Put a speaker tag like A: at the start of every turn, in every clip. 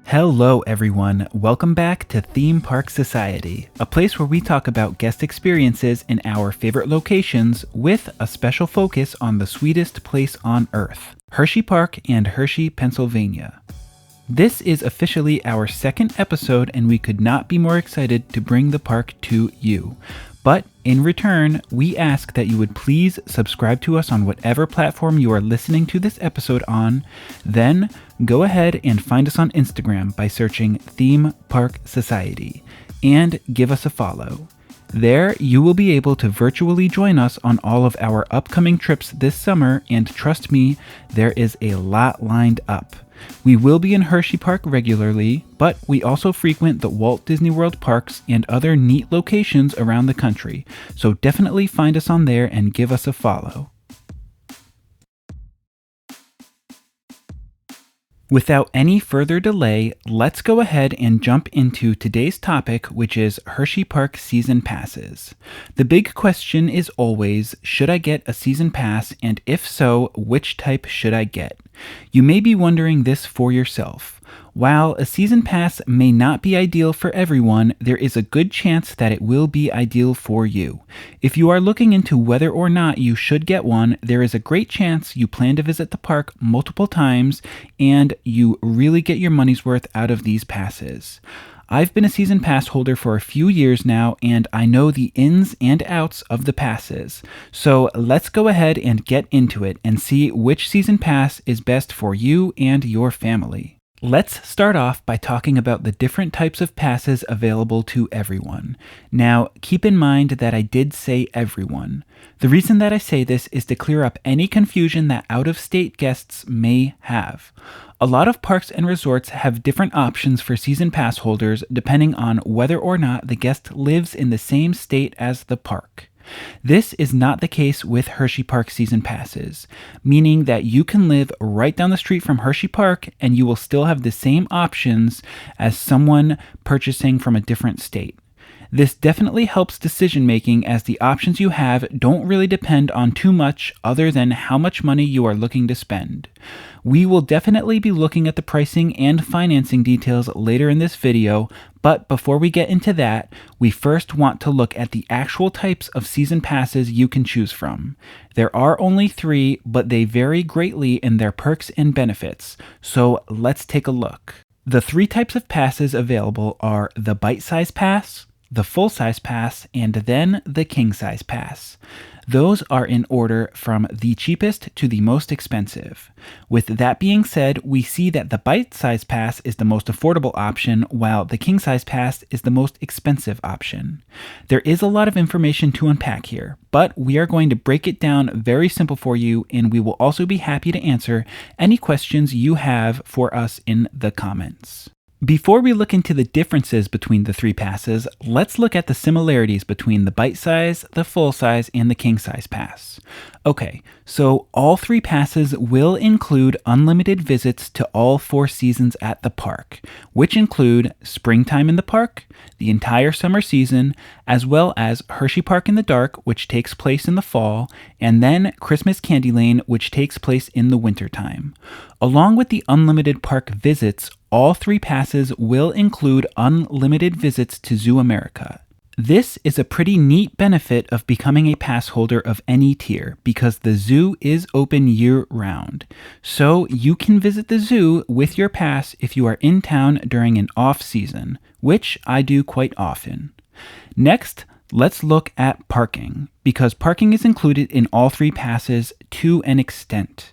A: Hello everyone, welcome back to Theme Park Society, a place where we talk about guest experiences in our favorite locations with a special focus on the sweetest place on earth, Hershey Park and Hershey, Pennsylvania. This is officially our second episode and we could not be more excited to bring the park to you. But in return, we ask that you would please subscribe to us on whatever platform you are listening to this episode on. Then go ahead and find us on Instagram by searching Theme Park Society and give us a follow. There, you will be able to virtually join us on all of our upcoming trips this summer, and trust me, there is a lot lined up. We will be in Hershey Park regularly, but we also frequent the Walt Disney World parks and other neat locations around the country, so definitely find us on there and give us a follow. Without any further delay, let's go ahead and jump into today's topic, which is Hershey Park Season Passes. The big question is always, should I get a season pass, and if so, which type should I get? You may be wondering this for yourself. While a season pass may not be ideal for everyone, there is a good chance that it will be ideal for you. If you are looking into whether or not you should get one, there is a great chance you plan to visit the park multiple times and you really get your money's worth out of these passes. I've been a season pass holder for a few years now, and I know the ins and outs of the passes. So let's go ahead and get into it and see which season pass is best for you and your family. Let's start off by talking about the different types of passes available to everyone. Now, keep in mind that I did say everyone. The reason that I say this is to clear up any confusion that out-of-state guests may have. A lot of parks and resorts have different options for season pass holders depending on whether or not the guest lives in the same state as the park. This is not the case with Hershey Park season passes, meaning that you can live right down the street from Hershey Park and you will still have the same options as someone purchasing from a different state. This definitely helps decision making as the options you have don't really depend on too much other than how much money you are looking to spend. We will definitely be looking at the pricing and financing details later in this video, but before we get into that, we first want to look at the actual types of season passes you can choose from. There are only 3, but they vary greatly in their perks and benefits, so let's take a look. The 3 types of passes available are the bite-size pass, the full-size pass, and then the king-size pass. Those are in order from the cheapest to the most expensive. With that being said, we see that the bite-size pass is the most affordable option, while the king-size pass is the most expensive option. There is a lot of information to unpack here, but we are going to break it down very simple for you, and we will also be happy to answer any questions you have for us in the comments. Before we look into the differences between the 3 passes, let's look at the similarities between the bite size, the full size, and the king size pass. Okay, so all 3 passes will include unlimited visits to all 4 seasons at the park, which include springtime in the park, the entire summer season, as well as Hershey Park in the Dark, which takes place in the fall, and then Christmas Candy Lane, which takes place in the wintertime. Along with the unlimited park visits, all 3 passes will include unlimited visits to Zoo America. This is a pretty neat benefit of becoming a pass holder of any tier because the zoo is open year-round. So you can visit the zoo with your pass if you are in town during an off-season, which I do quite often. Next, let's look at parking, because parking is included in all 3 passes to an extent.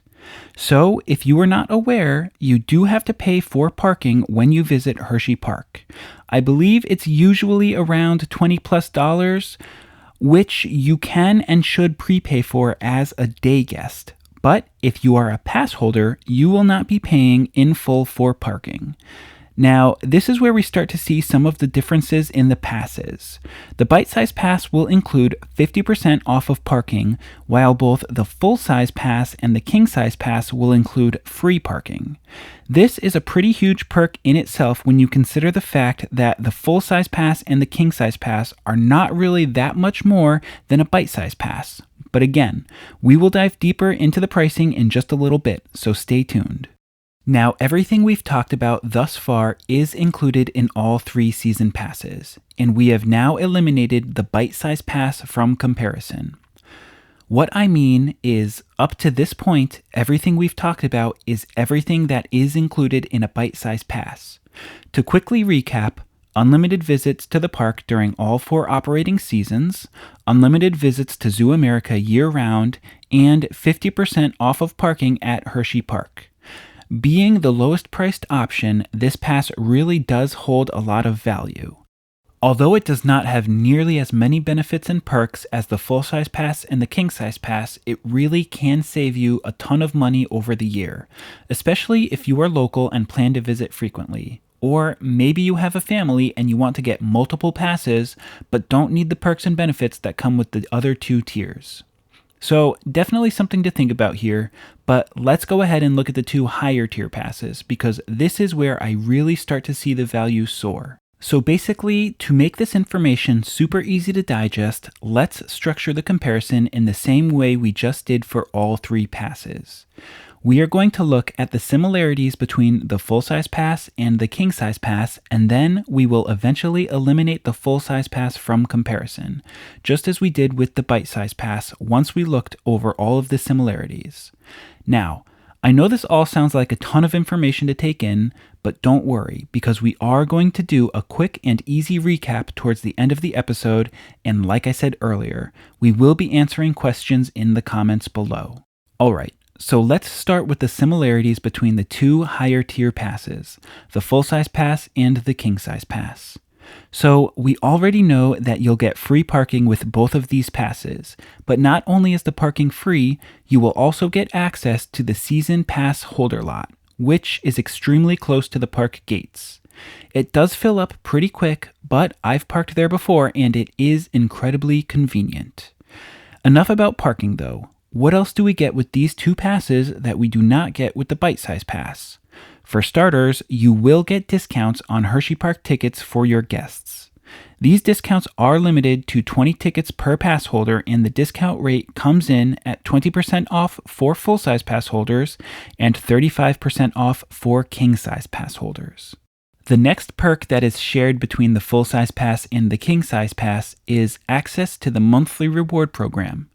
A: So, if you are not aware, you do have to pay for parking when you visit Hershey Park. I believe it's usually around $20+, which you can and should prepay for as a day guest. But if you are a pass holder, you will not be paying in full for parking. Now, this is where we start to see some of the differences in the passes. The bite-size pass will include 50% off of parking, while both the full-size pass and the king-size pass will include free parking. This is a pretty huge perk in itself when you consider the fact that the full-size pass and the king-size pass are not really that much more than a bite-size pass. But again, we will dive deeper into the pricing in just a little bit, so stay tuned. Now, everything we've talked about thus far is included in all 3 season passes, and we have now eliminated the bite-size pass from comparison. What I mean is, up to this point, everything we've talked about is everything that is included in a bite-size pass. To quickly recap, unlimited visits to the park during all 4 operating seasons, unlimited visits to Zoo America year-round, and 50% off of parking at Hershey Park. Being the lowest priced option, this pass really does hold a lot of value. Although it does not have nearly as many benefits and perks as the full-size pass and the king-size pass, it really can save you a ton of money over the year, especially if you are local and plan to visit frequently. Or maybe you have a family and you want to get multiple passes, but don't need the perks and benefits that come with the other 2 tiers. So definitely something to think about here, but let's go ahead and look at the 2 higher tier passes, because this is where I really start to see the value soar. So basically, to make this information super easy to digest, let's structure the comparison in the same way we just did for all 3 passes. We are going to look at the similarities between the full-size pass and the king-size pass, and then we will eventually eliminate the full-size pass from comparison, just as we did with the bite-size pass once we looked over all of the similarities. Now, I know this all sounds like a ton of information to take in, but don't worry, because we are going to do a quick and easy recap towards the end of the episode, and like I said earlier, we will be answering questions in the comments below. Alright. So let's start with the similarities between the 2 higher tier passes, the full-size pass and the king-size pass. So we already know that you'll get free parking with both of these passes, but not only is the parking free, you will also get access to the season pass holder lot, which is extremely close to the park gates. It does fill up pretty quick, but I've parked there before and it is incredibly convenient. Enough about parking though. What else do we get with these 2 passes that we do not get with the bite-size pass? For starters, you will get discounts on Hershey Park tickets for your guests. These discounts are limited to 20 tickets per pass holder, and the discount rate comes in at 20% off for full-size pass holders and 35% off for king-size pass holders. The next perk that is shared between the full-size pass and the king-size pass is access to the monthly reward program.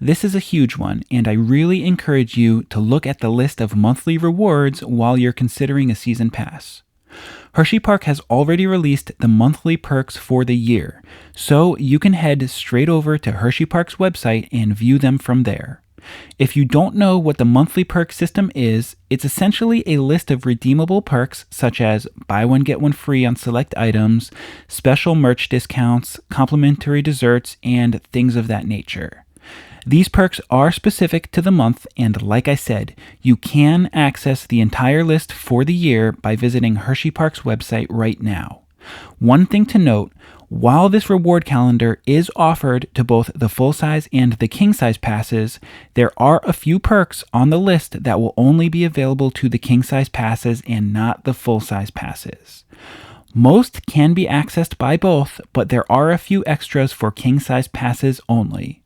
A: This is a huge one, and I really encourage you to look at the list of monthly rewards while you're considering a season pass. Hershey Park has already released the monthly perks for the year, so you can head straight over to Hershey Park's website and view them from there. If you don't know what the monthly perk system is, it's essentially a list of redeemable perks such as buy one get one free on select items, special merch discounts, complimentary desserts, and things of that nature. These perks are specific to the month, and like I said, you can access the entire list for the year by visiting Hershey Park's website right now. One thing to note, while this reward calendar is offered to both the full-size and the king-size passes, there are a few perks on the list that will only be available to the king-size passes and not the full-size passes. Most can be accessed by both, but there are a few extras for king-size passes only.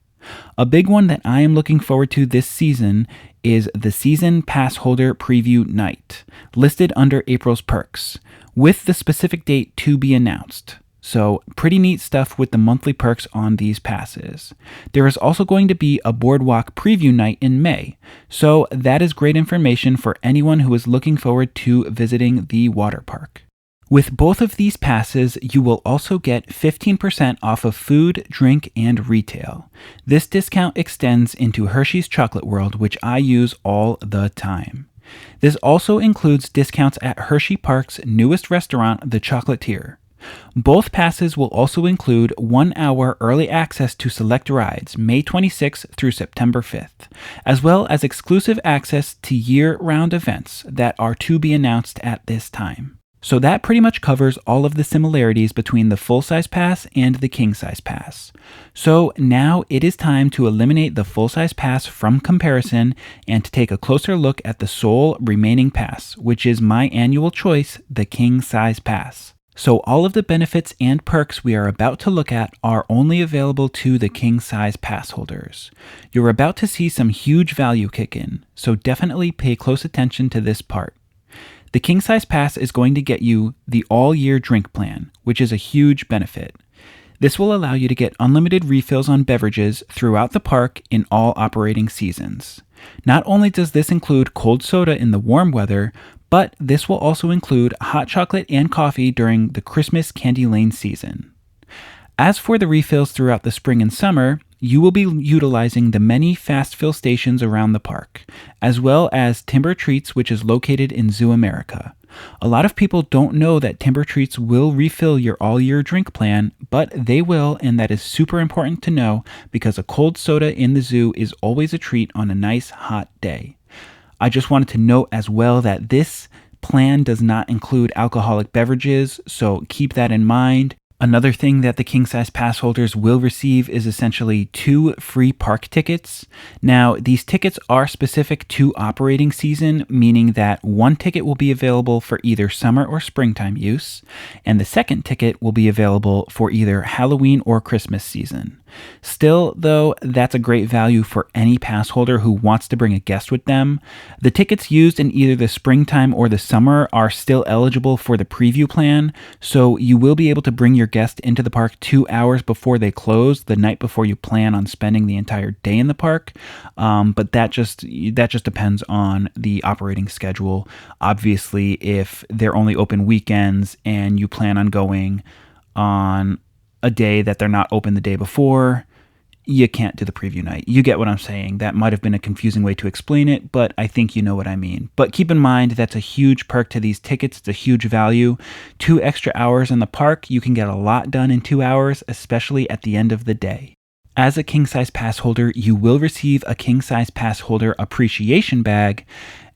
A: A big one that I am looking forward to this season is the Season Pass Holder Preview Night, listed under April's perks, with the specific date to be announced. So pretty neat stuff with the monthly perks on these passes. There is also going to be a Boardwalk Preview Night in May, so that is great information for anyone who is looking forward to visiting the water park. With both of these passes, you will also get 15% off of food, drink, and retail. This discount extends into Hershey's Chocolate World, which I use all the time. This also includes discounts at Hershey Park's newest restaurant, the Chocolatier. Both passes will also include 1 hour early access to select rides, May 26th through September 5th, as well as exclusive access to year-round events that are to be announced at this time. So that pretty much covers all of the similarities between the full-size pass and the king-size pass. So now it is time to eliminate the full-size pass from comparison and to take a closer look at the sole remaining pass, which is my annual choice, the king-size pass. So all of the benefits and perks we are about to look at are only available to the king-size pass holders. You're about to see some huge value kick in, so definitely pay close attention to this part. The king size pass is going to get you the all year drink plan, which is a huge benefit. This will allow you to get unlimited refills on beverages throughout the park in all operating seasons. Not only does this include cold soda in the warm weather, but this will also include hot chocolate and coffee during the Christmas Candy Lane season. As for the refills throughout the spring and summer, you will be utilizing the many fast fill stations around the park, as well as Timber Treats, which is located in Zoo America. A lot of people don't know that Timber Treats will refill your all-year drink plan, but they will, and that is super important to know because a cold soda in the zoo is always a treat on a nice hot day. I just wanted to note as well that this plan does not include alcoholic beverages, so keep that in mind. Another thing that the king size pass holders will receive is essentially 2 free park tickets. Now, these tickets are specific to operating season, meaning that one ticket will be available for either summer or springtime use, and the second ticket will be available for either Halloween or Christmas season. Still, though, that's a great value for any pass holder who wants to bring a guest with them. The tickets used in either the springtime or the summer are still eligible for the preview plan, so you will be able to bring your guest into the park 2 hours before they close, the night before you plan on spending the entire day in the park. But that just depends on the operating schedule. Obviously, if they're only open weekends and you plan on going on a day that they're not open the day before, you can't do the preview night. You get what I'm saying. That might have been a confusing way to explain it, but I think you know what I mean. But keep in mind, that's a huge perk to these tickets. It's a huge value. 2 extra hours in the park, you can get a lot done in 2 hours, especially at the end of the day. As a king size pass holder, you will receive a king size pass holder appreciation bag,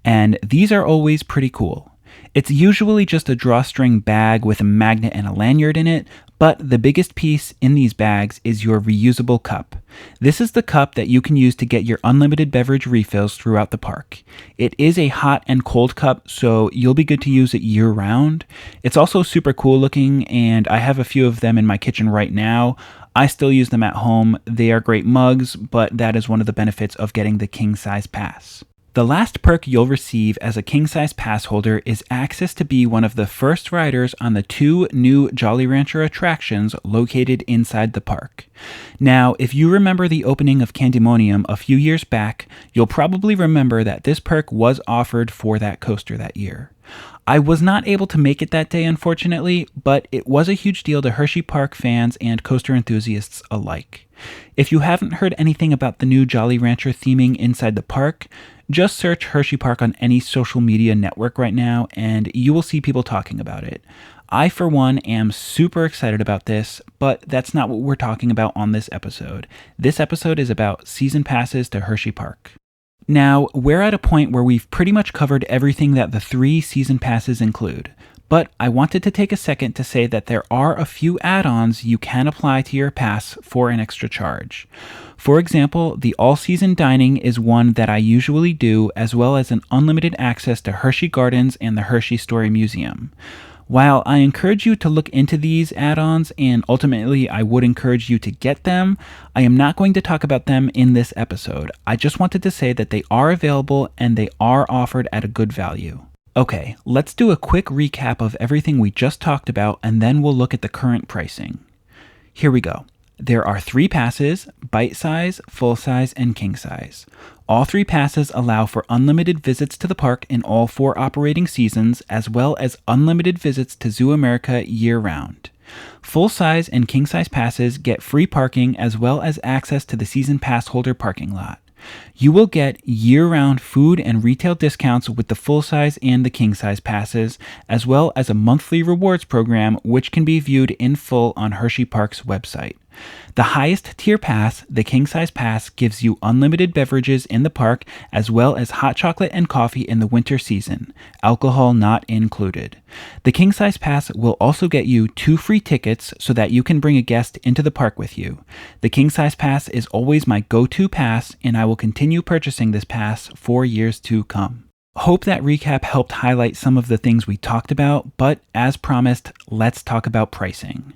A: and these are always pretty cool. It's usually just a drawstring bag with a magnet and a lanyard in it, but the biggest piece in these bags is your reusable cup. This is the cup that you can use to get your unlimited beverage refills throughout the park. It is a hot and cold cup, so you'll be good to use it year-round. It's also super cool looking, and I have a few of them in my kitchen right now. I still use them at home. They are great mugs, but that is one of the benefits of getting the king size pass. The last perk you'll receive as a king size pass holder is access to be one of the first riders on the 2 new Jolly Rancher attractions located inside the park. Now, if you remember the opening of Candymonium a few years back, you'll probably remember that this perk was offered for that coaster that year. I was not able to make it that day, unfortunately, but it was a huge deal to Hershey Park fans and coaster enthusiasts alike. If you haven't heard anything about the new Jolly Rancher theming inside the park, just search Hershey Park on any social media network right now, and you will see people talking about it. I, for one, am super excited about this, but that's not what we're talking about on this episode. This episode is about season passes to Hershey Park. Now, we're at a point where we've pretty much covered everything that the 3 season passes include, but I wanted to take a second to say that there are a few add-ons you can apply to your pass for an extra charge. For example, the all-season dining is one that I usually do, as well as an unlimited access to Hershey Gardens and the Hershey Story Museum. While I encourage you to look into these add-ons, and ultimately I would encourage you to get them, I am not going to talk about them in this episode. I just wanted to say that they are available and they are offered at a good value. Okay, let's do a quick recap of everything we just talked about, and then we'll look at the current pricing. Here we go. There are 3 passes: bite size, full size, and king size. All 3 passes allow for unlimited visits to the park in all 4 operating seasons, as well as unlimited visits to Zoo America year-round. Full size and king size passes get free parking as well as access to the season pass holder parking lot. You will get year-round food and retail discounts with the full-size and the king-size passes, as well as a monthly rewards program which can be viewed in full on Hershey Park's website. The highest tier pass, the king-size pass, gives you unlimited beverages in the park as well as hot chocolate and coffee in the winter season, alcohol not included. The king-size pass will also get you 2 free tickets so that you can bring a guest into the park with you. The king-size pass is always my go-to pass, and I will continue purchasing this pass for years to come. Hope that recap helped highlight some of the things we talked about, but as promised, let's talk about pricing.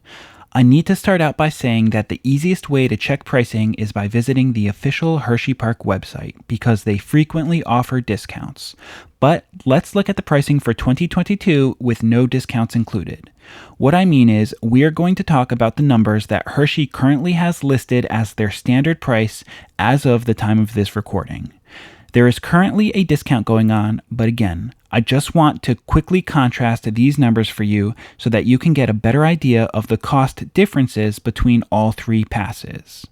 A: I need to start out by saying that the easiest way to check pricing is by visiting the official Hershey Park website because they frequently offer discounts. But let's look at the pricing for 2022 with no discounts included. What I mean is, we are going to talk about the numbers that Hershey currently has listed as their standard price as of the time of this recording. There is currently a discount going on, but again, I just want to quickly contrast these numbers for you so that you can get a better idea of the cost differences between all three passes.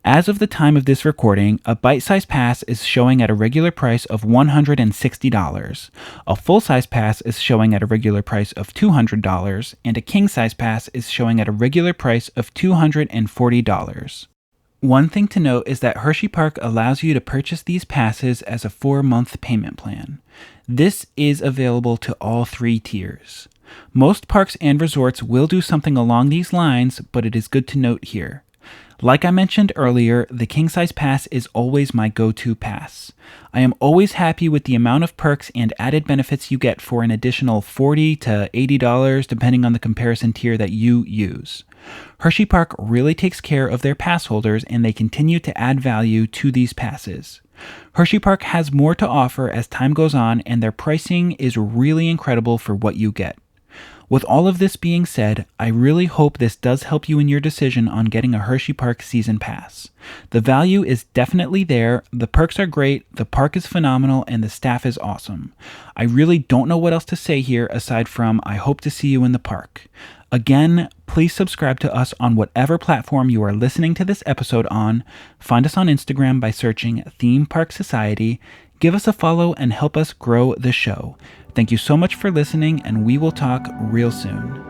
A: As of the time of this recording, a bite-size pass is showing at a regular price of $160, a full-size pass is showing at a regular price of $200, and a king-size pass is showing at a regular price of $240. One thing to note is that Hershey Park allows you to purchase these passes as a 4-month payment plan. This is available to all three tiers. Most parks and resorts will do something along these lines, but it is good to note here. Like I mentioned earlier, the king-size pass is always my go-to pass. I am always happy with the amount of perks and added benefits you get for an additional $40 to $80 depending on the comparison tier that you use. Hershey Park really takes care of their pass holders and they continue to add value to these passes. Hershey Park has more to offer as time goes on and their pricing is really incredible for what you get. With all of this being said, I really hope this does help you in your decision on getting a Hershey Park season pass. The value is definitely there, the perks are great, the park is phenomenal, and the staff is awesome. I really don't know what else to say here aside from I hope to see you in the park. Again, please subscribe to us on whatever platform you are listening to this episode on. Find us on Instagram by searching Theme Park Society. Give us a follow and help us grow the show. Thank you so much for listening, and we will talk real soon.